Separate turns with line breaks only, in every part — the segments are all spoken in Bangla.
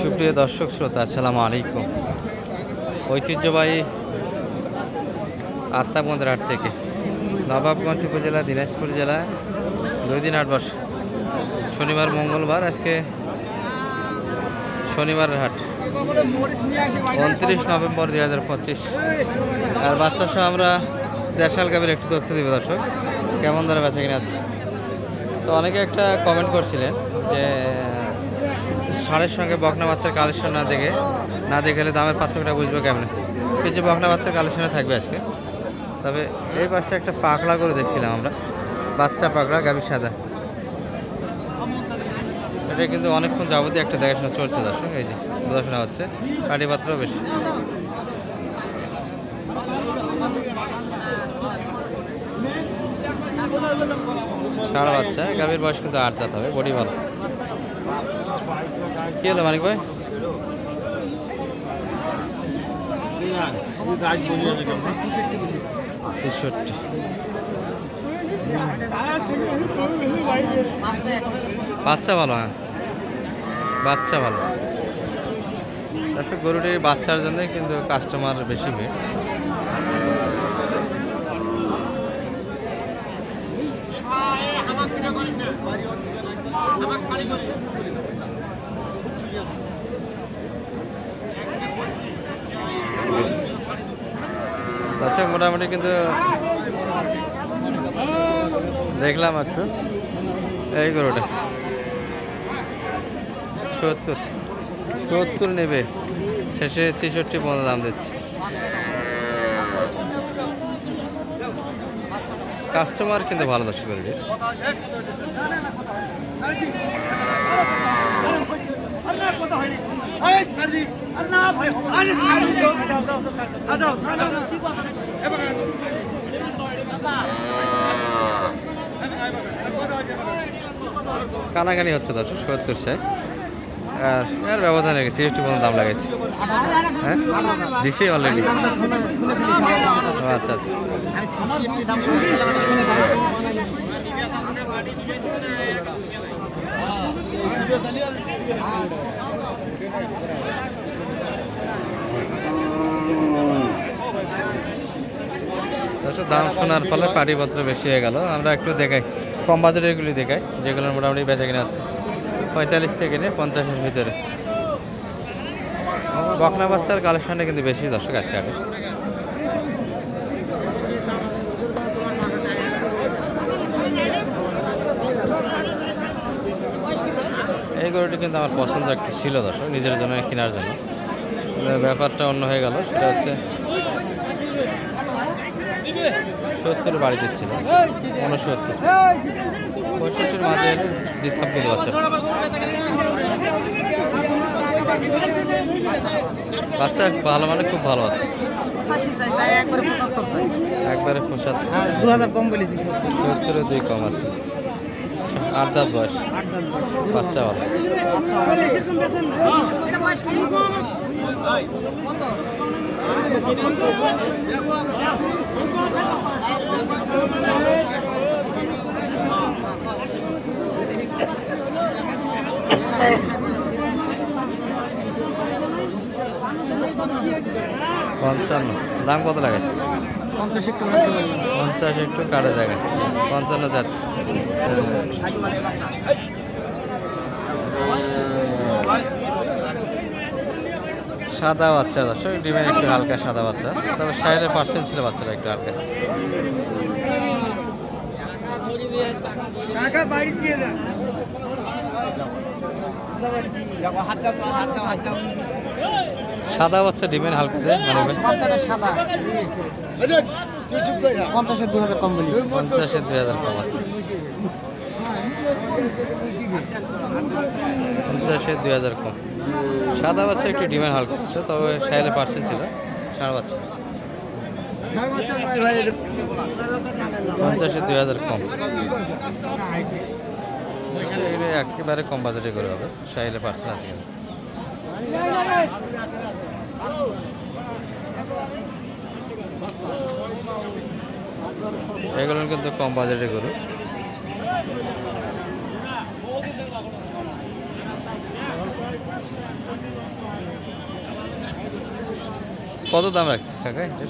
সুপ্রিয় দর্শক শ্রোতা, আসসালামু আলাইকুম। ঐতিহ্যবাহী আত্মাগঞ্জ হাট থেকে নবাবগঞ্জ উপজেলা, দিনাজপুর জেলা 2 দিন 8 বর্ষ, শনিবার মঙ্গলবার। আজকে শনিবারের হাট 29 নভেম্বর 2025। আর বাচ্চা সহ আমরা দেশাল গাভীর একটু তথ্য দিব দর্শক, কেমন ধরে বেচা কিনা আছে। তো অনেকে একটা কমেন্ট করছিলেন যে ষাঁড়ের সঙ্গে বকনা বাচ্চার কালেকশন না দেখলে দামের পার্থক্যটা বুঝবো কেমন। কিছু বকনা বাচ্চার কালেকশনে থাকবে আজকে। তবে এই পাশে একটা পাকড়া করে দেখছিলাম আমরা, বাচ্চা পাকড়া, গাভীর সাদা। এটা কিন্তু অনেকক্ষণ যাবতীয় একটা দেখাশোনা চলছে দর্শক। এই যে দেখাশোনা হচ্ছে, পাটিপাত্রও বেশি। ষাঁড় বাচ্চা, গাভীর বয়স কিন্তু 8 দাঁত হবে, বডি ভালো। কি হলো মানিক ভাই? বাচ্চা ভালো, হ্যাঁ বাচ্চা ভালো। গরুটির বাচ্চার জন্য কিন্তু কাস্টমার বেশি ভিড়। দর্শক মোটামুটি কিন্তু দেখলাম একটু এই গরুটা 70 নেবে, শেষে 66 পর্যন্ত দাম দিচ্ছে। কাস্টমার কিন্তু ভালো দর্শক গরুটির। কানাকানি হচ্ছে দর্শক 70 চাই, আর ব্যবধান রেখেছি 60 পর্যন্ত দাম লাগাইছি। হ্যাঁ দিছি অলরেডি। আচ্ছা আচ্ছা, দাম শোনার ফলে পাটিপত্র বেশি হয়ে গেল। আমরা একটু দেখাই, কম বাজারেরগুলি দেখাই, যেগুলো মোটামুটি বেচা কিনা হচ্ছে 45 থেকে নিয়ে 50-এর ভিতরে। বকনা বাচ্চার কালেকশনটা কিন্তু বেশি দর্শক আজকে হাটে। এই গরুটি কিন্তু আমার পছন্দ একটু ছিল দর্শক, নিজের জন্য কেনার জন্য। ব্যাপারটা অন্য হয়ে গেল, সেটা হচ্ছে 70 বাড়ি দিচ্ছিল, 69 65-র মাঝে দিতাম কিন্তু বাচ্চা। বাচ্চা ভালো, মানে খুব ভালো আছে। একবারে 75,
2000 কম বলেছি,
70-এর 2 কম আছে। 8 দাঁত বয়স, বাচ্চা ভালো। 55 দাম কত লাগাইছে? 50 একটু কাটে জায়গা, 55 যাচ্ছে। সাদা বাচ্চা দর্শক, ডিমের একটু হালকা সাদা বাচ্চা, তবে 60% ছিল বাচ্চাটা একটু হালকা। সাদা বাচ্চা, ডিমের হালকা, মানে
বাচ্চাটা সাদা। 50-এর 2000 কম বলি,
50-এর 2000 কম আছে। 50-এর 2000 কম। সাদা বাচ্চা একটু ডিমের হালকা, তবে 60% ছিল ষাঁড় বাচ্চা। 50-এর 2000 কম, একেবারে কম বাজেটে করে হবে। 60% আছে কিন্তু। এগুলো কিন্তু কম বাজেটে গরু। কত দাম রাখছে কাকা এটার?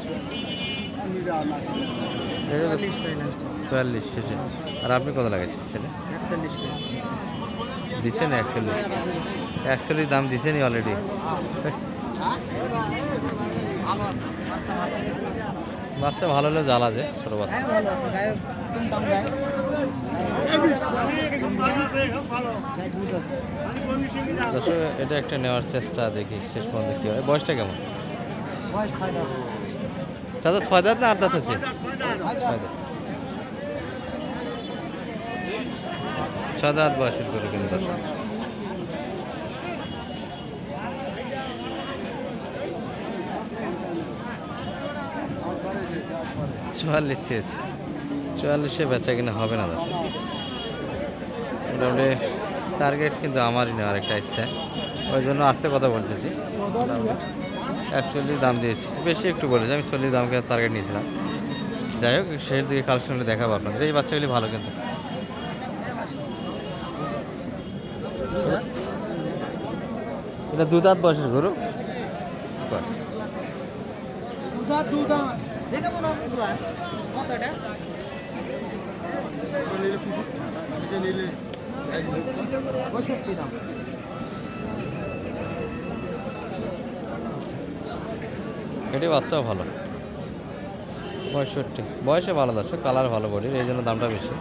44 সেটা। আর আপনি কত লাগাইছেন সেটা?
41 কেজি।
দিচ্ছেন 41 দাম দিচ্ছেনই অলরেডি।
ভালো আছে, বাচ্চা ভালো আছে।
বাচ্চা ভালো হলে জ্বালা যে ছোটো বাচ্চা।
হ্যাঁ ভালো আছে, গায়ে টুনটাম গায়ে। গায়ে দুধ আছে।
দর্শক এটা একটা নেওয়ার চেষ্টা, দেখি শেষ পর্যন্ত কী হয়। বয়সটা কেমন?
বয়স 6 দাঁত।
চাচা 6 দাঁত না 8 দাঁত আছে? 6 দাঁত বয়সের করে কিন্তু দর্শক। চুয়াল্লিশ চেয়েছে, 44-এ বেচা কিনা হবে না দাদা। মোটামুটি টার্গেট কিন্তু আমারই নেওয়ার একটা ইচ্ছা, ওই জন্য আস্তে কথা বলতেছি। 41 দাম দিয়েছি, বেশি একটু বলেছি আমি। 40 দামকে টার্গেট নিয়েছিলাম। যাই হোক, শেষ দিকে কালেকশন হলে দেখাবো আপনাদের। এই বাচ্চাগুলি ভালো কিন্তু। এটা 2 দাঁত বয়সের গরু।
দেখে মনে হচ্ছে জোয়ান। কত এটা? 65 দাম।
এটি বাচ্চাও ভালো, 65 বয়সে ভালো দর্শক, কালার ভালো বডির, এই জন্য দামটা বেশি।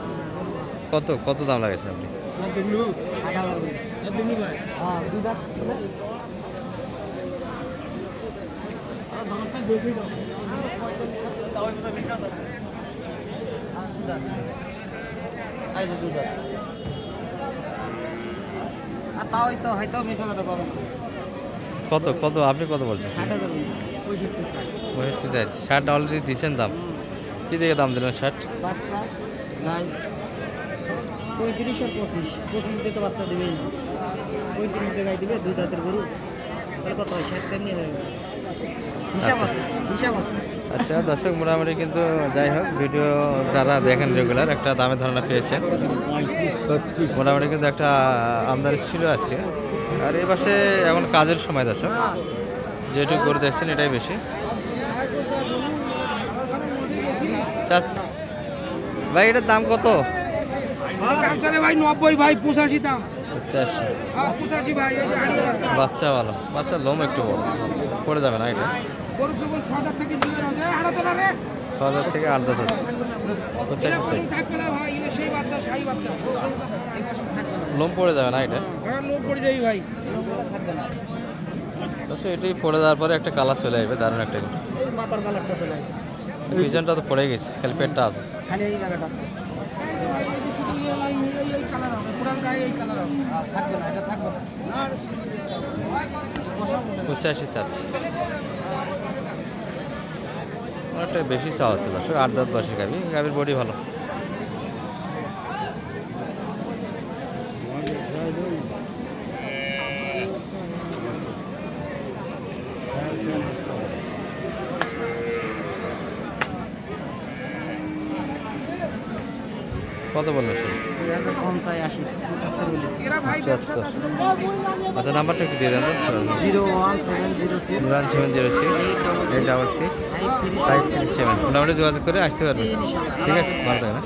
কত দাম লাগাইছেন আপনি?
60,000 করে। হ্যাঁ, 2 দাঁত ছিল। এই যে 2 দাঁত। আর তাও হয়তো মিশা কথা পাবো না।
কত আপনি কত বলছেন?
60,000 65 চাই।
65 চাইছি। 60 অলরেডি দিচ্ছেন দাম। কি দিকে দাম দিলেন 60?
বাচ্চা নাই 35 আর 25 দিয়ে তো বাচ্চা দিবেই না। 35 দিয়ে গাই দিবে 2 দাঁতের গরু, তাহলে কত হয়? 60 তেমনি হয়ে যাবে। হিসাব আছে।
আচ্ছা দর্শক, মোটামুটি কিন্তু যাই হোক, ভিডিও যারা দেখেন রেগুলার একটা দামের ধারণা পেয়েছেন। মোটামুটি কিন্তু একটা আমদানি ছিল আজকে। আর এই পাশে এখন কাজের সময় দর্শক, যেটুকু করে দেখছেন এটাই বেশি। ভাই এটার দাম কত?
ভাই 90 ভাই 85 দাম।
85।
85 ভাই।
বাচ্চা ভালো, বাচ্চা লোম একটু বড়, পড়ে যাবে না এটা?
6 দাঁত থেকে 2 দাঁত আছে।
6 দাঁত থেকে 8 দাঁত হচ্ছে। 85
থাকবে না ভাই, এটা সেই বাচ্চা, শাহী বাচ্চা।
লোম পড়ে যাবে না এটা?
লোক পড়ে যাবে ভাই, লোকটা থাকবে না।
দর্শক এটি পড়ে যাওয়ার পরে একটা কালার চলে আসবে, দারুণ একটা।
মাথার কালারটা চলে আসবে।
পিছনটা তো পড়ে গেছে, খালি পেটটা আছে।
খালি এই জায়গাটা থাকবে না, এটা থাকবে না।
85 চাচ্ছি, অনেকটা বেশি চাওয়া হচ্ছে দর্শক। 8 দাঁত বয়সের গাভীর বডি ভালো। কত বললো সে?
কম চাই 80, 75 বলি।
75। আচ্ছা নাম্বারটা একটু দিয়ে দেন তো।
01706
1706 866 537। মোটামুটি যোগাযোগ করে আসতে পারবেন। ঠিক আছে, ভালো থাকে না।